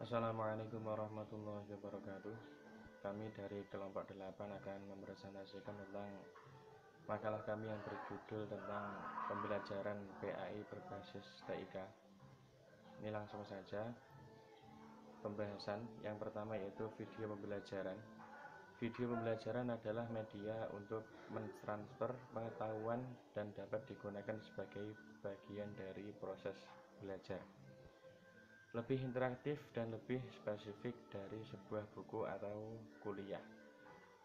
Assalamualaikum warahmatullahi wabarakatuh. Kami dari kelompok 8 akan mempresentasikan tentang makalah kami yang berjudul tentang pembelajaran PAI berbasis TIK. Ini langsung saja pembahasan. Yang pertama yaitu video pembelajaran. Video pembelajaran adalah media untuk mentransfer pengetahuan dan dapat digunakan sebagai bagian dari proses belajar. Lebih interaktif dan lebih spesifik dari sebuah buku atau kuliah.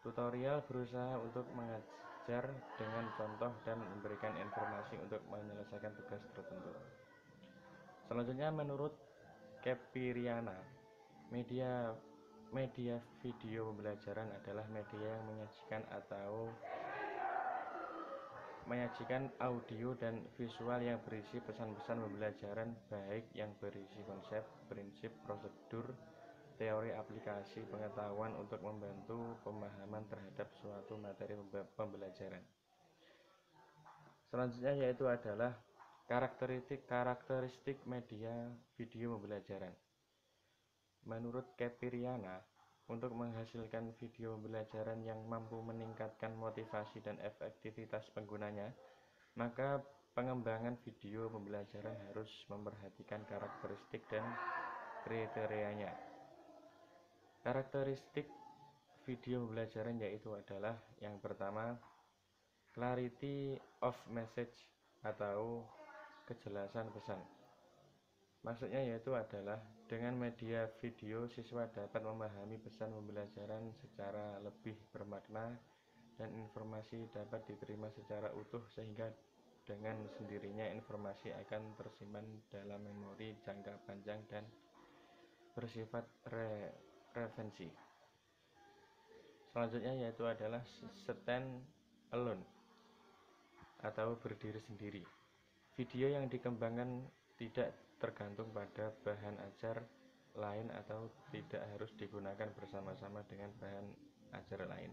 Tutorial berusaha untuk mengajar dengan contoh dan memberikan informasi untuk menyelesaikan tugas tertentu. Selanjutnya, menurut Kepiriana, media video pembelajaran adalah media yang menyajikan audio dan visual yang berisi pesan-pesan pembelajaran, baik yang berisi konsep, prinsip, prosedur, teori, aplikasi, pengetahuan untuk membantu pemahaman terhadap suatu materi pembelajaran. Selanjutnya yaitu adalah karakteristik media video pembelajaran. Menurut Kepiriana, untuk menghasilkan video pembelajaran yang mampu meningkatkan motivasi dan efektivitas penggunanya, maka pengembangan video pembelajaran harus memperhatikan karakteristik dan kriterianya. Karakteristik video pembelajaran yaitu adalah yang pertama, clarity of message atau kejelasan pesan. Maksudnya yaitu adalah dengan media video siswa dapat memahami pesan pembelajaran secara lebih bermakna dan informasi dapat diterima secara utuh, sehingga dengan sendirinya informasi akan tersimpan dalam memori jangka panjang dan bersifat referensi. Selanjutnya yaitu adalah stand alone atau berdiri sendiri. Video yang dikembangkan tidak tergantung pada bahan ajar lain atau tidak harus digunakan bersama-sama dengan bahan ajar lain.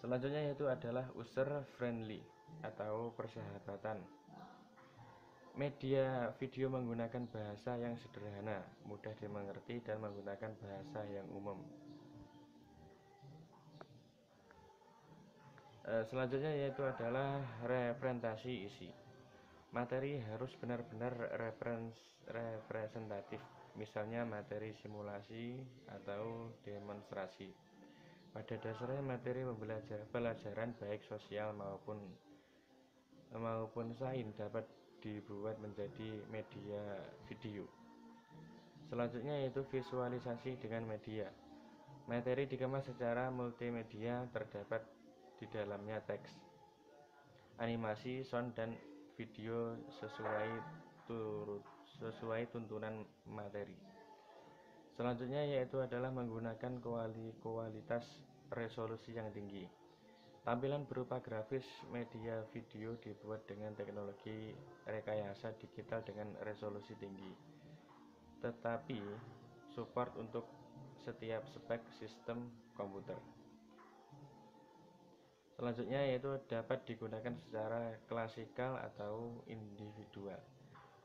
Selanjutnya yaitu adalah user friendly atau persahabatan. Media video menggunakan bahasa yang sederhana, mudah dimengerti, dan menggunakan bahasa yang umum. Selanjutnya yaitu adalah representasi isi. Materi harus benar-benar representatif, misalnya materi simulasi atau demonstrasi. Pada dasarnya materi pelajaran baik sosial maupun sains dapat dibuat menjadi media video. Selanjutnya yaitu visualisasi dengan media. Materi dikemas secara multimedia, terdapat di dalamnya teks, animasi, sound, dan video sesuai tuntunan materi. Selanjutnya yaitu adalah menggunakan kualitas resolusi yang tinggi. Tampilan berupa grafis media video dibuat dengan teknologi rekayasa digital dengan resolusi tinggi, tetapi support untuk setiap spek sistem komputer. Selanjutnya yaitu dapat digunakan secara klasikal atau individual.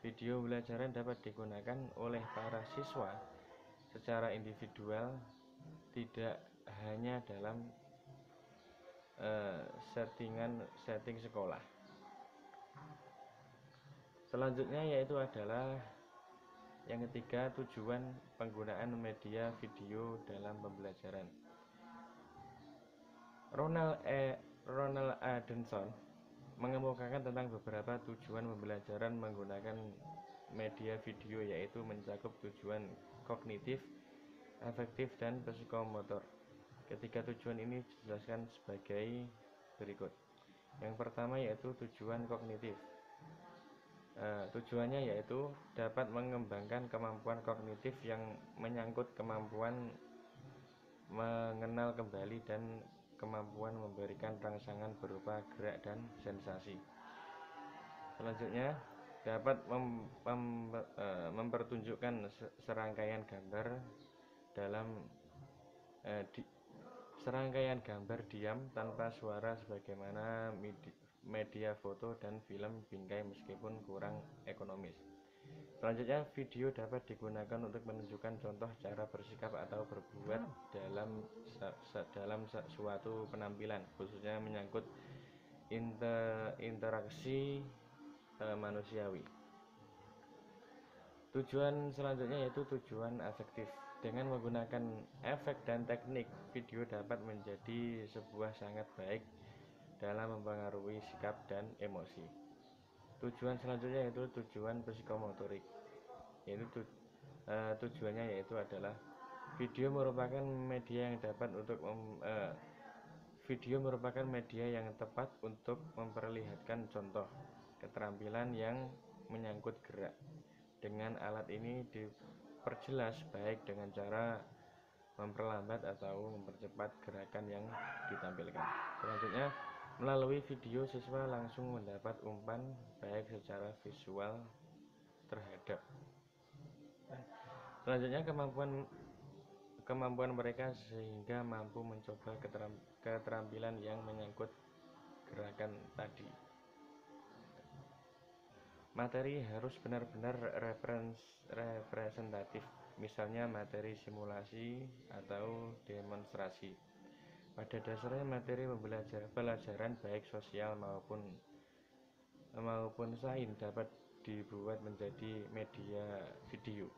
Video pembelajaran dapat digunakan oleh para siswa secara individual, tidak hanya dalam setting sekolah. Selanjutnya yaitu adalah yang ketiga, tujuan penggunaan media video dalam pembelajaran. Ronald Adenson mengemukakan tentang beberapa tujuan pembelajaran menggunakan media video, yaitu mencakup tujuan kognitif, afektif, dan psikomotor. Ketiga tujuan ini dijelaskan sebagai berikut. Yang pertama yaitu tujuan kognitif. Tujuannya yaitu dapat mengembangkan kemampuan kognitif yang menyangkut kemampuan mengenal kembali dan kemampuan memberikan rangsangan berupa gerak dan sensasi. Selanjutnya, dapat mempertunjukkan serangkaian gambar serangkaian gambar diam tanpa suara sebagaimana media foto dan film bingkai meskipun kurang ekonomis. Selanjutnya, video dapat digunakan untuk menunjukkan contoh cara bersikap atau berbuat dalam suatu penampilan, khususnya menyangkut interaksi manusiawi. Tujuan selanjutnya yaitu tujuan afektif. Dengan menggunakan efek dan teknik, video dapat menjadi sebuah sangat baik dalam mempengaruhi sikap dan emosi. Tujuan selanjutnya yaitu tujuan psikomotorik. Tujuannya yaitu adalah video merupakan media yang tepat untuk memperlihatkan contoh keterampilan yang menyangkut gerak. Dengan alat ini diperjelas baik dengan cara memperlambat atau mempercepat gerakan yang ditampilkan. Selanjutnya, melalui video siswa langsung mendapat umpan baik secara visual terhadap. Selanjutnya, kemampuan mereka sehingga mampu mencoba keterampilan yang menyangkut gerakan tadi. Materi harus benar-benar representatif, misalnya materi simulasi atau demonstrasi. Pada dasarnya materi pelajaran baik sosial maupun sains dapat dibuat menjadi media video.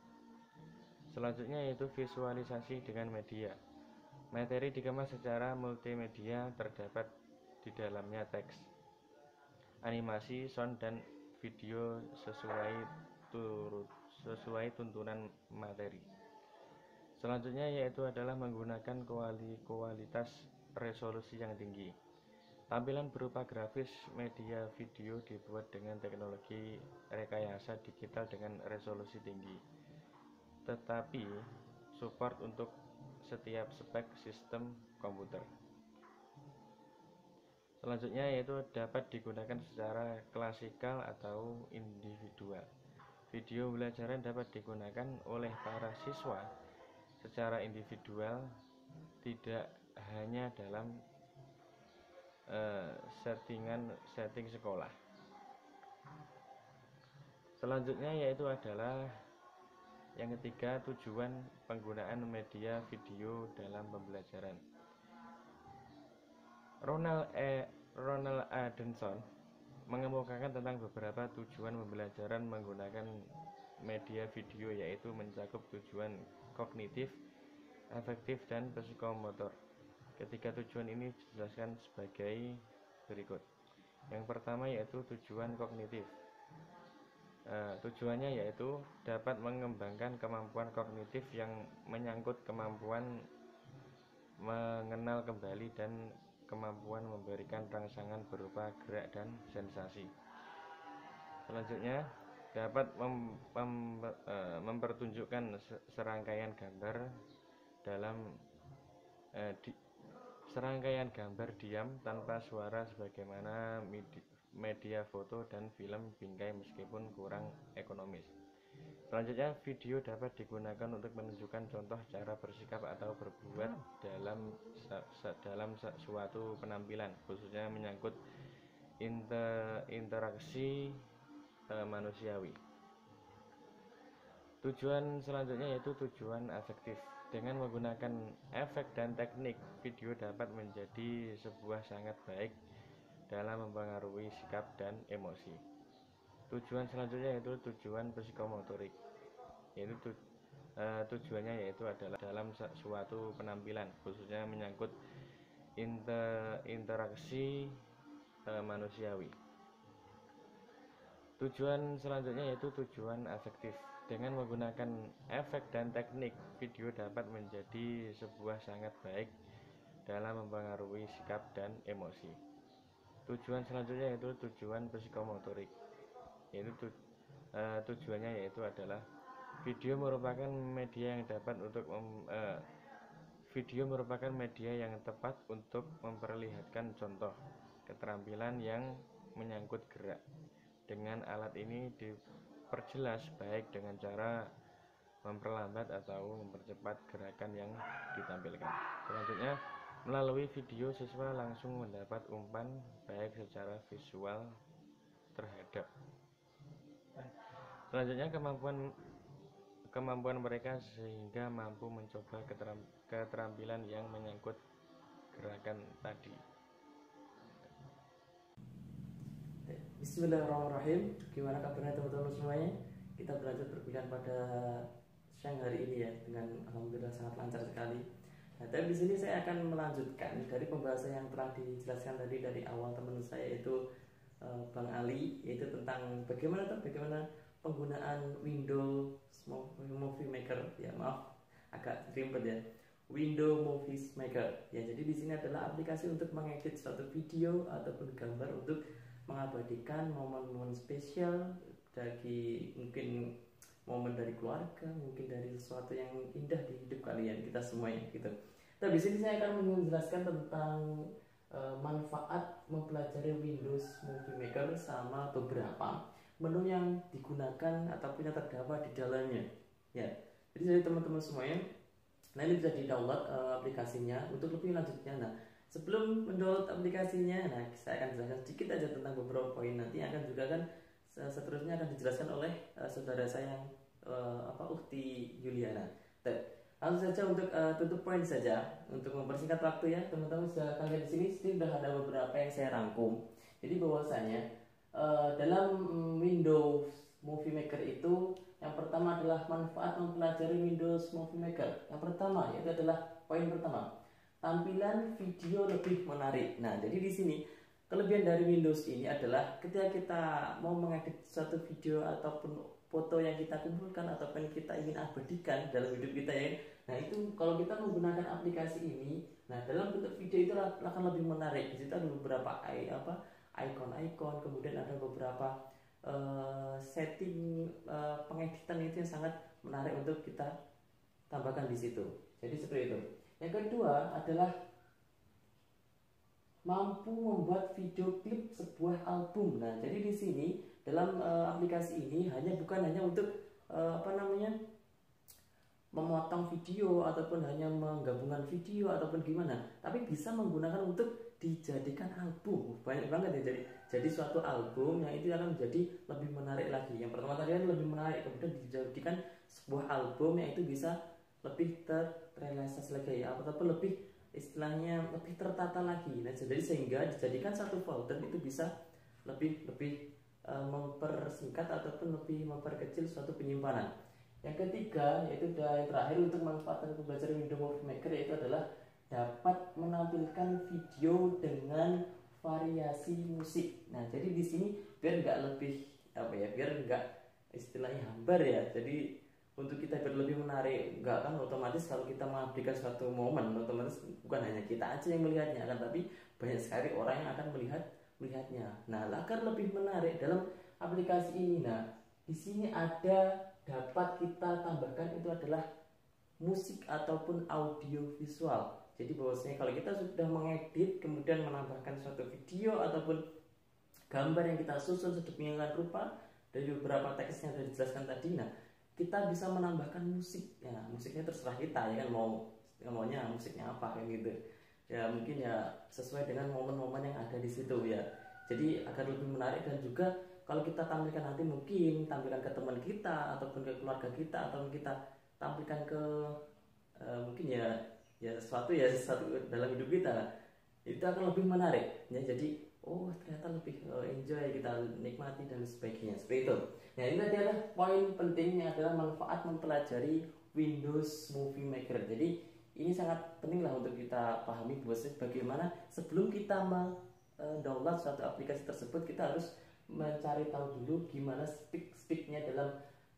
Selanjutnya yaitu visualisasi dengan media. Materi dikemas secara multimedia, terdapat di dalamnya teks, animasi, sound, dan video sesuai tuntunan materi. Selanjutnya yaitu adalah menggunakan kualitas resolusi yang tinggi. Tampilan berupa grafis media video dibuat dengan teknologi rekayasa digital dengan resolusi tinggi, tetapi support untuk setiap spek sistem komputer. Selanjutnya yaitu dapat digunakan secara klasikal atau individual. Video pembelajaran dapat digunakan oleh para siswa secara individual, tidak hanya dalam setting sekolah. Selanjutnya yaitu adalah yang ketiga, tujuan penggunaan media video dalam pembelajaran. Ronald Adenson mengemukakan tentang beberapa tujuan pembelajaran menggunakan media video, yaitu mencakup tujuan kognitif, afektif, dan psikomotor. Ketiga tujuan ini dijelaskan sebagai berikut. Yang pertama yaitu tujuan kognitif. Tujuannya yaitu dapat mengembangkan kemampuan kognitif yang menyangkut kemampuan mengenal kembali dan kemampuan memberikan rangsangan berupa gerak dan sensasi. Selanjutnya, dapat mempertunjukkan serangkaian gambar serangkaian gambar diam tanpa suara sebagaimana media foto dan film bingkai meskipun kurang ekonomis. Selanjutnya, video dapat digunakan untuk menunjukkan contoh cara bersikap atau berbuat dalam suatu penampilan, khususnya menyangkut interaksi manusiawi. Tujuan selanjutnya yaitu tujuan afektif. Dengan menggunakan efek dan teknik, video dapat menjadi sebuah sangat baik dalam mempengaruhi sikap dan emosi. Tujuan selanjutnya yaitu tujuan psikomotorik. Tujuannya yaitu adalah dalam suatu penampilan, khususnya menyangkut interaksi manusiawi. Tujuan selanjutnya yaitu tujuan afektif. Dengan menggunakan efek dan teknik, video dapat menjadi sebuah sangat baik dalam mempengaruhi sikap dan emosi. Tujuan selanjutnya yaitu tujuan psikomotorik. Tujuannya yaitu adalah video merupakan media yang tepat untuk memperlihatkan contoh keterampilan yang menyangkut gerak. Dengan alat ini diperjelas baik dengan cara memperlambat atau mempercepat gerakan yang ditampilkan. Selanjutnya, melalui video siswa langsung mendapat umpan baik secara visual terhadap. Selanjutnya kemampuan mereka sehingga mampu mencoba keterampilan yang menyangkut gerakan tadi. Bismillahirrahmanirrahim. Gimana kabarnya teman-teman semuanya? Kita berlanjut berbincang pada siang hari ini ya, dengan alhamdulillah sangat lancar sekali. Nah, tapi di sini saya akan melanjutkan dari pembahasan yang telah dijelaskan tadi dari awal teman saya yaitu Bang Ali, yaitu tentang bagaimana penggunaan Windows Movie Maker. Ya maaf, agak ribet ya. Windows Movie Maker. Ya, jadi di sini adalah aplikasi untuk mengedit suatu video ataupun gambar untuk mengabadikan momen-momen spesial bagi mungkin momen dari keluarga, mungkin dari sesuatu yang indah di hidup kalian, kita semuanya gitu. Nah, di sini saya akan menjelaskan tentang manfaat mempelajari Windows Movie Maker sama beberapa menu yang digunakan ataupun yang terdapat di dalamnya. Ya, jadi teman-teman semuanya, nah ini bisa di-download aplikasinya untuk lebih lanjutnya. Nah, sebelum mendownload aplikasinya, nah saya akan jelaskan sedikit aja tentang beberapa poin. Nanti akan juga kan seterusnya akan dijelaskan oleh saudara saya yang Ukti Yuliana. Langsung saja untuk tutup poin saja untuk mempersingkat waktu ya teman-teman. Sudah kalian di sini sudah ada beberapa yang saya rangkum. Jadi bahwasanya dalam Windows Movie Maker itu yang pertama adalah manfaat mempelajari Windows Movie Maker. Yang pertama yaitu adalah poin pertama, tampilan video lebih menarik. Nah, jadi di sini kelebihan dari Windows ini adalah ketika kita mau mengedit suatu video ataupun foto yang kita kumpulkan ataupun kita ingin abadikan dalam hidup kita ya. Nah, itu kalau kita menggunakan aplikasi ini, nah dalam bentuk video itu akan lebih menarik. Di situ ada beberapa icon-icon, kemudian ada beberapa setting pengeditan itu yang sangat menarik untuk kita tambahkan di situ. Jadi seperti itu. Yang kedua adalah mampu membuat video klip sebuah album. Nah, jadi di sini dalam aplikasi ini bukan hanya untuk memotong video ataupun hanya menggabungkan video ataupun gimana, tapi bisa menggunakan untuk dijadikan album. Banyak banget ya, jadi suatu album yang itu akan menjadi lebih menarik lagi. Yang pertama tadi kan lebih menarik, kemudian dijadikan sebuah album yang itu bisa lebih terrealisasi lagi ya, ataupun lebih istilahnya lebih tertata lagi. Nah, jadi sehingga dijadikan satu folder itu bisa lebih mempersingkat ataupun lebih memperkecil suatu penyimpanan. Yang ketiga yaitu yang terakhir untuk manfaat pembelajaran Windows Movie Maker yaitu adalah dapat menampilkan video dengan variasi musik. Nah, jadi di sini biar nggak lebih biar nggak istilahnya hambar ya. Jadi untuk kita biar lebih menarik, nggak kan otomatis kalau kita mengabadikan suatu momen otomatis bukan hanya kita aja yang melihatnya kan, tapi banyak sekali orang yang akan melihatnya. Nah, agar lebih menarik dalam aplikasi ini, nah di sini dapat kita tambahkan itu adalah musik ataupun audio visual. Jadi bahwasanya kalau kita sudah mengedit kemudian menambahkan suatu video ataupun gambar yang kita susun sedemikian rupa dari beberapa teks yang sudah dijelaskan tadi, nah kita bisa menambahkan musik. Ya, musiknya terserah kita ya kan, maunya musiknya apa kayak gitu. Ya mungkin ya sesuai dengan momen-momen yang ada di situ ya. Jadi agar lebih menarik, dan juga kalau kita tampilkan nanti mungkin tampilkan ke teman kita ataupun ke keluarga kita, atau kita tampilkan ke mungkin ya sesuatu dalam hidup kita, itu akan lebih menarik ya. Jadi ternyata lebih enjoy, kita nikmati dan sebagainya seperti itu. Nah, ini adalah poin pentingnya adalah manfaat mempelajari Windows Movie Maker. Jadi ini sangat penting lah untuk kita pahami bagaimana sebelum kita download suatu aplikasi tersebut, kita harus mencari tahu dulu gimana speaknya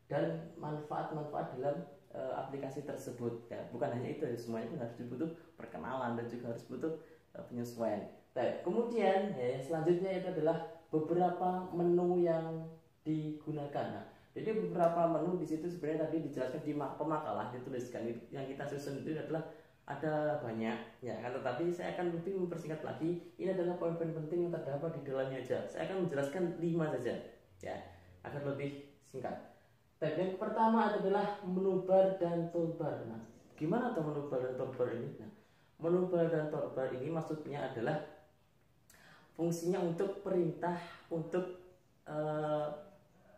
dan manfaat-manfaat dalam aplikasi tersebut ya. Bukan hanya itu, semuanya pun harus butuh perkenalan dan juga harus butuh penyesuaian. Nah, kemudian ya, selanjutnya itu adalah beberapa menu yang digunakan. Nah, jadi beberapa menu di situ sebenarnya tadi dijelaskan di pemakalah dituliskan, yang kita susun itu adalah ada banyak ya kan, tetapi saya akan lebih mempersingkat lagi. Ini adalah poin-poin penting yang terdapat di dalamnya aja. Saya akan menjelaskan 5 saja ya agar lebih singkat. Dan yang pertama adalah menu bar dan toolbar. Nah, gimana tuh menu bar dan toolbar ini? Nah, menu bar dan toolbar ini maksudnya adalah fungsinya untuk perintah untuk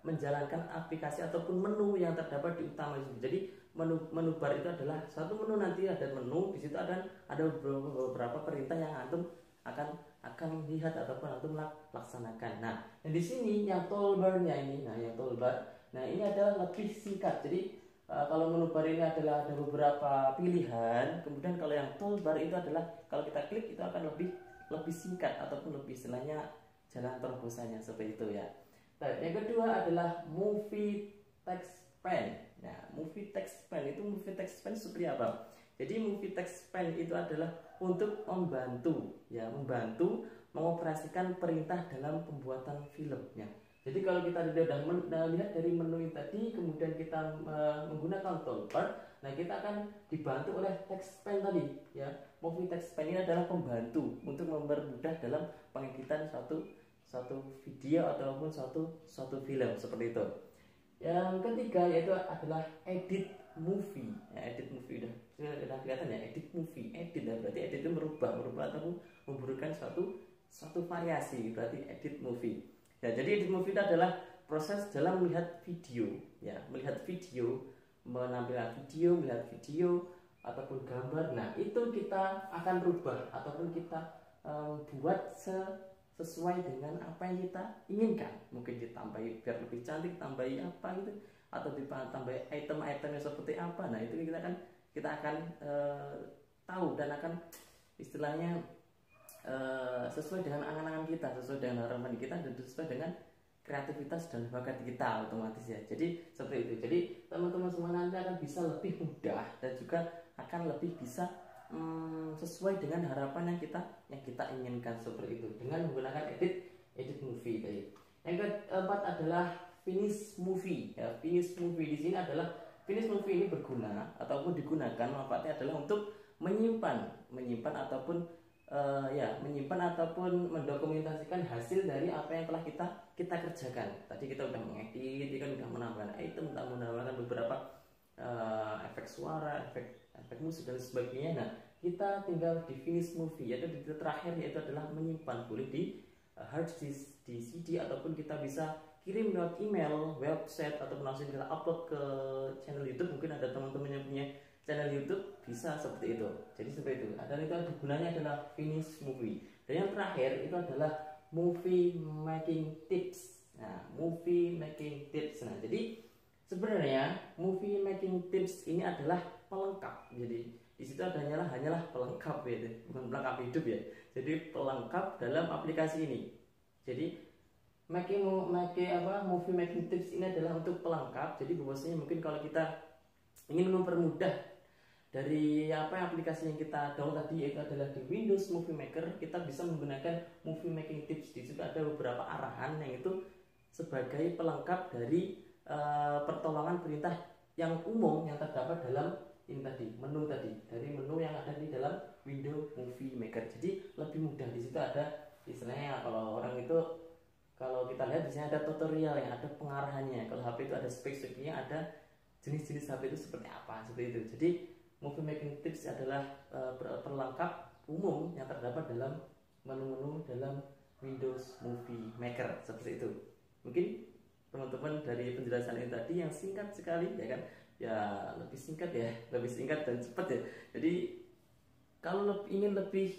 menjalankan aplikasi ataupun menu yang terdapat di utama itu. Jadi menu bar itu adalah satu menu, nanti ada menu di situ, ada beberapa perintah yang antum akan lihat ataupun antum laksanakan. Nah, yang di sini yang toolbar-nya ini, yang toolbar, ini adalah lebih singkat. Jadi kalau menu bar ini adalah ada beberapa pilihan, kemudian kalau yang toolbar itu adalah kalau kita klik itu akan lebih singkat ataupun lebih istilahnya jalan terobosannya seperti itu ya. Nah, yang kedua adalah movie text pen. Nah, movie text pen seperti apa? Jadi movie text pen itu adalah untuk membantu mengoperasikan perintah dalam pembuatan film ya. Jadi kalau kita sudah lihat dari menu ini tadi, kemudian kita menggunakan toolbar, kita akan dibantu oleh text pen tadi ya. Movie text pen ini adalah pembantu untuk mempermudah dalam pengeditan suatu video ataupun suatu film seperti itu. Yang ketiga yaitu adalah edit movie. Edit movie udah kelihatan ya, edit movie. Edit berarti edit itu merubah ataupun memberikan suatu variasi, berarti edit movie. Ya, jadi edit movie itu adalah proses dalam melihat video ya, melihat video, menampilkan video, melihat video ataupun gambar. Nah, itu kita akan rubah ataupun kita buat sesuai dengan apa yang kita inginkan. Mungkin ditambahi biar lebih cantik, tambahi apa gitu, atau ditambahi item-itemnya seperti apa. Nah, itu kita akan tahu dan akan istilahnya sesuai dengan angan-angan kita, sesuai dengan harapan kita, dan sesuai dengan kreativitas dan bakat kita otomatis ya. Jadi seperti itu. Jadi teman-teman semua nanti akan bisa lebih mudah dan juga akan lebih bisa sesuai dengan harapan yang kita inginkan seperti itu dengan menggunakan edit movie tadi. Yang keempat adalah finish movie ya. Finish movie di sini adalah finish movie ini berguna ataupun digunakan, manfaatnya adalah untuk menyimpan ataupun menyimpan ataupun mendokumentasikan hasil dari apa yang telah kita kerjakan. Tadi kita udah mengedit, kan udah menambahkan item, udah menambahkan beberapa efek suara, efek musik dan sebagainya. Nah, kita tinggal di finish movie, yaitu di terakhir, yaitu adalah menyimpan. Boleh di hard disk, di CD, ataupun kita bisa kirim lewat email, website, ataupun langsung kita upload ke channel YouTube. Mungkin ada teman-teman yang punya channel YouTube, bisa seperti itu. Jadi seperti itu. Dan itu gunanya adalah finish movie. Dan yang terakhir itu adalah movie making tips. Nah, movie making tips. Nah, jadi sebenarnya movie making tips ini adalah pelengkap. Jadi di situ hanyalah pelengkap ya, bukan pelengkap hidup ya. Jadi pelengkap dalam aplikasi ini. Jadi movie making tips ini adalah untuk pelengkap. Jadi bahwasanya mungkin kalau kita ingin mempermudah dari aplikasi yang kita download tadi, yaitu adalah di Windows Movie Maker, kita bisa menggunakan movie making tips. Di situ ada beberapa arahan yang itu sebagai pelengkap dari pertolongan perintah yang umum yang terdapat dalam ini tadi, menu tadi, dari menu yang ada di dalam Windows Movie Maker. Jadi lebih mudah. Di situ ada istilahnya, kalau orang itu, kalau kita lihat di sini ada tutorial yang ada pengarahannya. Kalau HP itu ada spek-speknya, ada jenis-jenis HP itu seperti apa, seperti itu. Jadi movie making tips adalah perlengkap umum yang terdapat dalam menu-menu dalam Windows Movie Maker, seperti itu. Mungkin teman-teman dari penjelasan ini tadi yang singkat sekali ya kan, ya lebih singkat dan cepat ya. Jadi kalau ingin lebih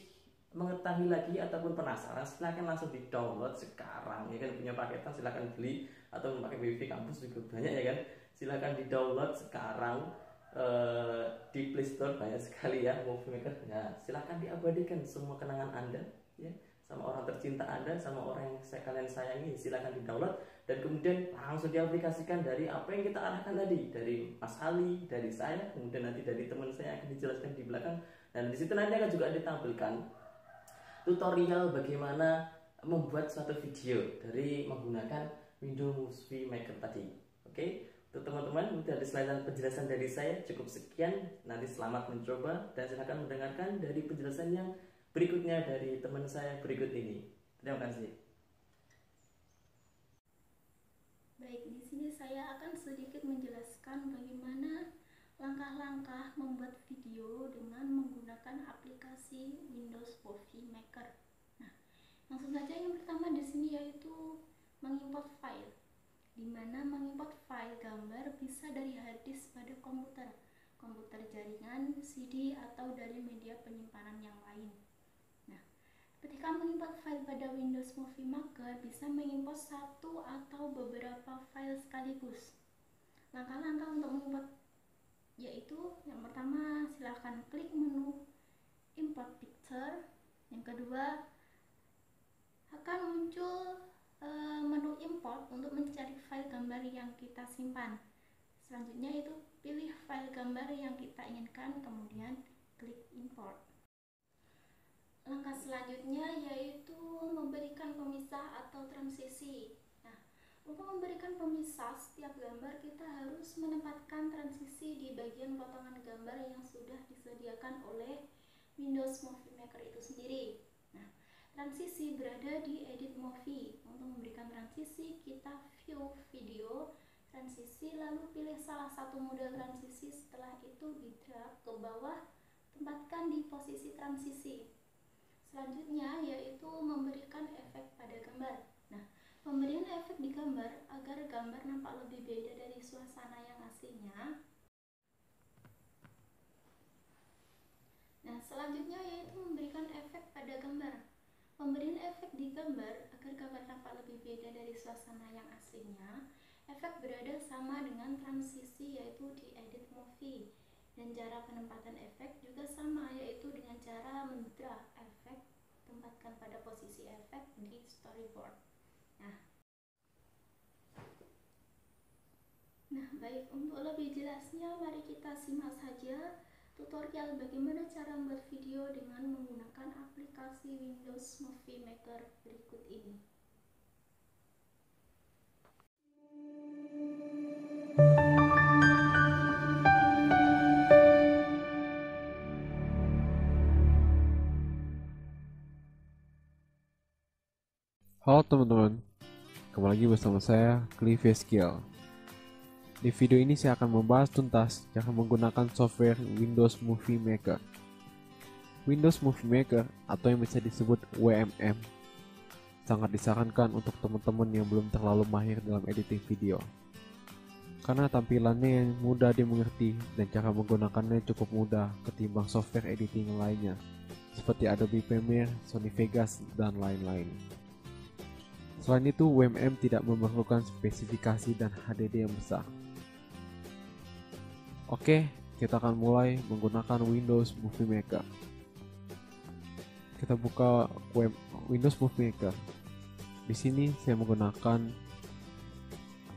mengetahui lagi ataupun penasaran, silahkan langsung di download sekarang ya kan. Punya paketan silahkan beli, atau pakai wifi kampus juga banyak ya kan. Silahkan di download sekarang di Play Store, banyak sekali ya Movie Maker. Ya, silahkan diabadikan semua kenangan Anda ya, sama orang tercinta Anda, sama orang yang kalian sayangi. Silahkan di download dan kemudian langsung diaplikasikan dari apa yang kita arahkan tadi, dari Mas Ali, dari saya, kemudian nanti dari teman saya akan dijelaskan di belakang. Dan di situ nanti akan juga ditampilkan tutorial bagaimana membuat suatu video dari menggunakan Windows Movie Maker tadi. Oke, untuk teman-teman, dari penjelasan dari saya cukup sekian. Nanti selamat mencoba dan silakan mendengarkan dari penjelasan yang berikutnya dari teman saya berikut ini. Terima kasih. Baik, di sini saya akan sedikit menjelaskan bagaimana langkah-langkah membuat video dengan menggunakan aplikasi Windows Movie Maker. Nah, langsung saja yang pertama di sini yaitu mengimport file. di mana mengimport file gambar bisa dari hard disk pada komputer jaringan, CD, atau dari media penyimpanan yang lain. Nah, ketika mengimport file pada Windows Movie Maker, bisa mengimport satu atau beberapa file sekaligus. Langkah-langkah untuk mengimport yaitu yang pertama, silahkan klik menu import picture. Yang kedua, akan muncul menu import untuk mencari file gambar yang kita simpan. Selanjutnya itu pilih file gambar yang kita inginkan, kemudian klik import. Langkah selanjutnya yaitu memberikan pemisah atau transisi. Nah, untuk memberikan pemisah setiap gambar, kita harus menempatkan transisi di bagian potongan gambar yang sudah disediakan oleh Windows Movie Maker itu sendiri. Nah, transisi berada di Edit Movie. Untuk memberikan transisi, kita view video transisi, lalu pilih salah satu model transisi. Setelah itu di-drag ke bawah, tempatkan di posisi transisi. Selanjutnya yaitu memberikan efek pada gambar. Nah, pemberian efek di gambar agar gambar nampak lebih beda dari suasana yang aslinya. Nah, selanjutnya yaitu memberikan efek pada gambar. Pemberian efek di gambar agar gambar nampak lebih beda dari suasana yang aslinya. Efek berada sama dengan transisi, yaitu di Edit Movie. Dan cara penempatan efek juga sama, yaitu dengan cara mendrag efek, tempatkan pada posisi efek di storyboard. Nah, baik, untuk lebih jelasnya mari kita simak saja tutorial bagaimana cara membuat video dengan menggunakan aplikasi Windows Movie Maker berikut ini. Halo teman-teman, kembali lagi bersama saya, Clive Skill. Di video ini saya akan membahas tuntas cara menggunakan software Windows Movie Maker. Windows Movie Maker atau yang bisa disebut WMM sangat disarankan untuk teman-teman yang belum terlalu mahir dalam editing video. Karena tampilannya yang mudah dimengerti dan cara menggunakannya cukup mudah ketimbang software editing lainnya seperti Adobe Premiere, Sony Vegas, dan lain-lain. Selain itu, WMM tidak memerlukan spesifikasi dan HDD yang besar. Oke, kita akan mulai menggunakan Windows Movie Maker. Kita buka Windows Movie Maker. Di sini saya menggunakan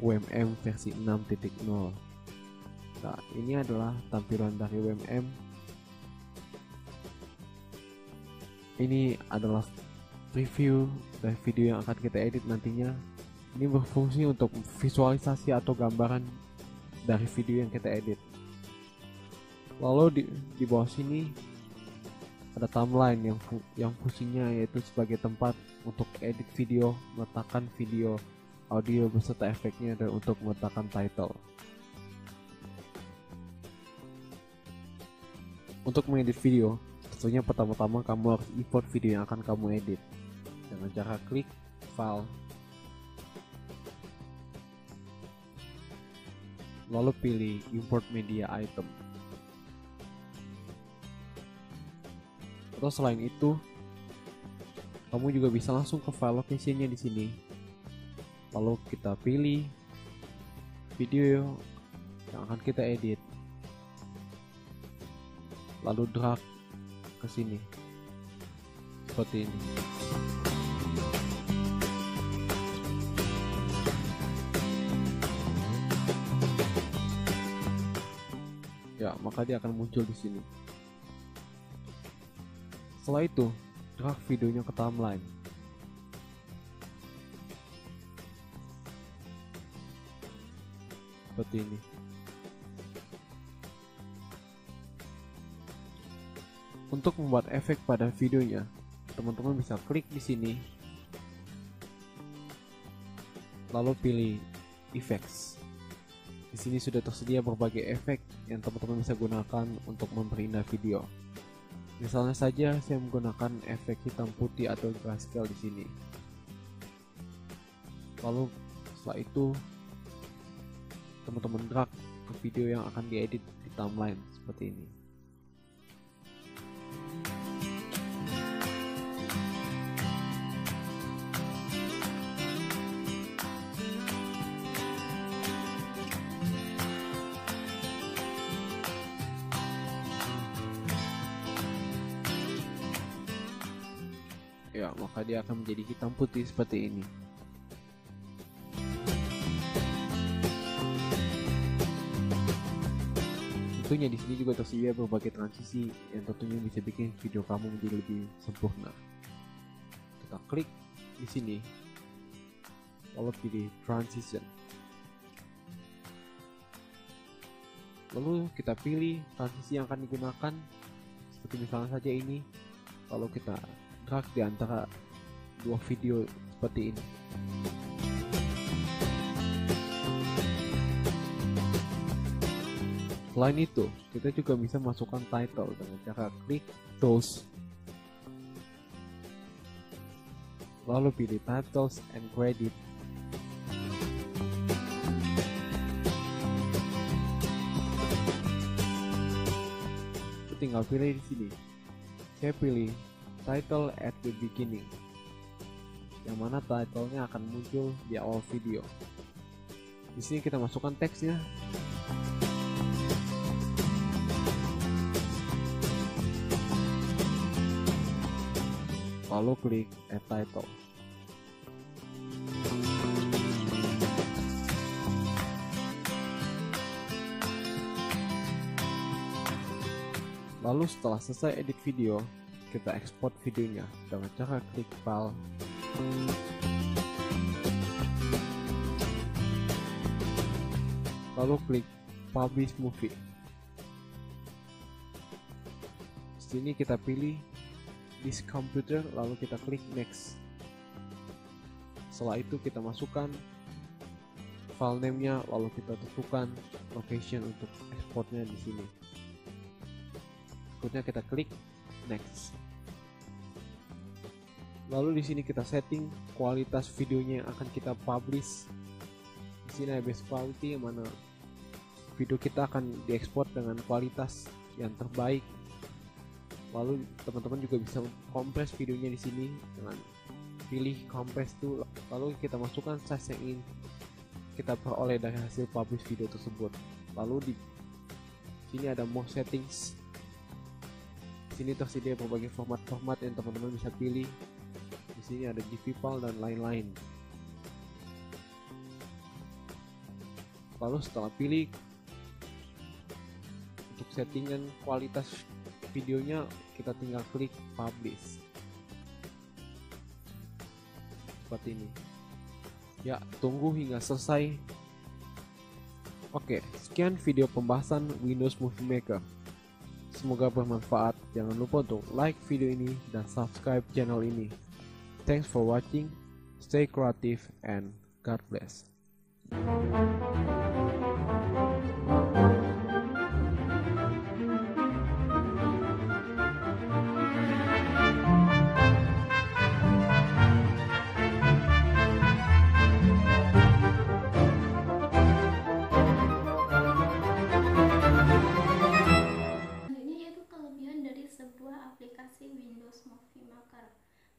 WMM versi 6.0. Nah, ini adalah tampilan dari WMM. Ini adalah preview dari video yang akan kita edit nantinya. Ini berfungsi untuk visualisasi atau gambaran dari video yang kita edit. Lalu di bawah sini ada timeline yang fungsinya yaitu sebagai tempat untuk edit video, meletakkan video, audio beserta efeknya, dan untuk meletakkan title. Untuk mengedit video, tentunya pertama-tama kamu harus import video yang akan kamu edit dengan cara klik file, lalu pilih import media item. Atau selain itu, kamu juga bisa langsung ke file location-nya di sini. Lalu kita pilih video yang akan kita edit, lalu drag ke sini seperti ini. Ya, maka dia akan muncul di sini. Setelah itu, drag videonya ke timeline. Seperti ini. Untuk membuat efek pada videonya, teman-teman bisa klik di sini, lalu pilih Effects. Di sini sudah tersedia berbagai efek yang teman-teman bisa gunakan untuk memperindah video. Misalnya saja saya menggunakan efek hitam putih atau grayscale di sini. Lalu setelah itu teman-teman drag ke video yang akan diedit di timeline seperti ini. Ya, maka dia akan menjadi hitam putih seperti ini. Tentunya di sini juga tersedia berbagai transisi yang tentunya bisa bikin video kamu menjadi lebih sempurna. Kita klik di sini, lalu pilih transition. Lalu kita pilih transisi yang akan digunakan, seperti misalnya saja ini. Lalu kita drag di antara dua video seperti ini. Selain itu, kita juga bisa masukkan title dengan cara klik Tools, lalu pilih Titles and Credit. Tinggal pilih di sini. Saya pilih Title at the beginning, yang mana titlenya akan muncul di awal video. Di sini kita masukkan teksnya. Lalu klik Add Title. Lalu setelah selesai edit video, kita ekspor videonya dengan cara klik File, lalu klik Publish Movie. Di sini kita pilih This Computer, lalu kita klik Next. Setelah itu kita masukkan file name-nya, lalu kita tentukan location untuk ekspornya di sini. Berikutnya kita klik Next. Lalu di sini kita setting kualitas videonya yang akan kita publish. Di sini ada best quality, yang mana video kita akan diekspor dengan kualitas yang terbaik. Lalu teman-teman juga bisa kompres videonya di sini dengan pilih compress tool. Lalu kita masukkan size yang ingin kita peroleh dari hasil publish video tersebut. Lalu di sini ada more settings. Di sini tersedia berbagai format-format yang teman-teman bisa pilih. Di sini ada GIF file dan lain-lain. Lalu setelah pilih untuk settingan kualitas videonya, kita tinggal klik publish seperti ini. Ya, tunggu hingga selesai. Oke, sekian video pembahasan Windows Movie Maker. Semoga bermanfaat. Jangan lupa untuk like video ini dan subscribe channel ini. Thanks for watching, stay creative, and God bless. Aplikasi Windows Movie Maker.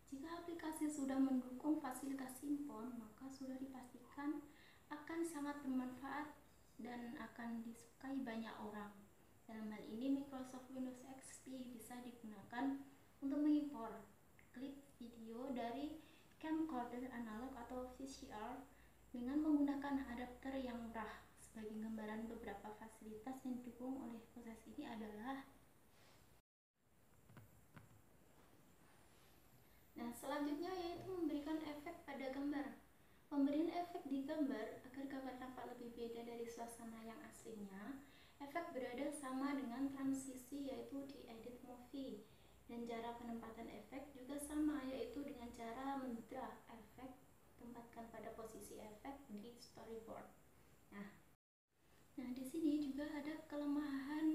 Jika aplikasi sudah mendukung fasilitas simpon, maka sudah dipastikan akan sangat bermanfaat dan akan disukai banyak orang. Dalam hal ini Microsoft Windows XP bisa digunakan untuk mengimpor klip video dari camcorder analog atau VCR dengan menggunakan adapter yang murah. Sebagai gambaran beberapa fasilitas yang didukung oleh proses ini adalah selanjutnya yaitu memberikan efek pada gambar. Pemberian efek di gambar agar gambar tampak lebih beda dari suasana yang aslinya. Efek berada sama dengan transisi, yaitu di edit movie, dan cara penempatan efek juga sama, yaitu dengan cara mendrag efek, tempatkan pada posisi efek di storyboard. Nah di sini juga ada kelemahan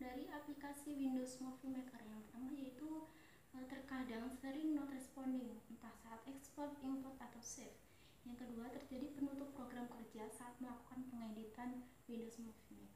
dari aplikasi Windows Movie Maker. Yang pertama yaitu terkadang sering not responding, entah saat export, import, atau save. Yang kedua, terjadi penutup program kerja saat melakukan pengeditan Windows Movie Maker.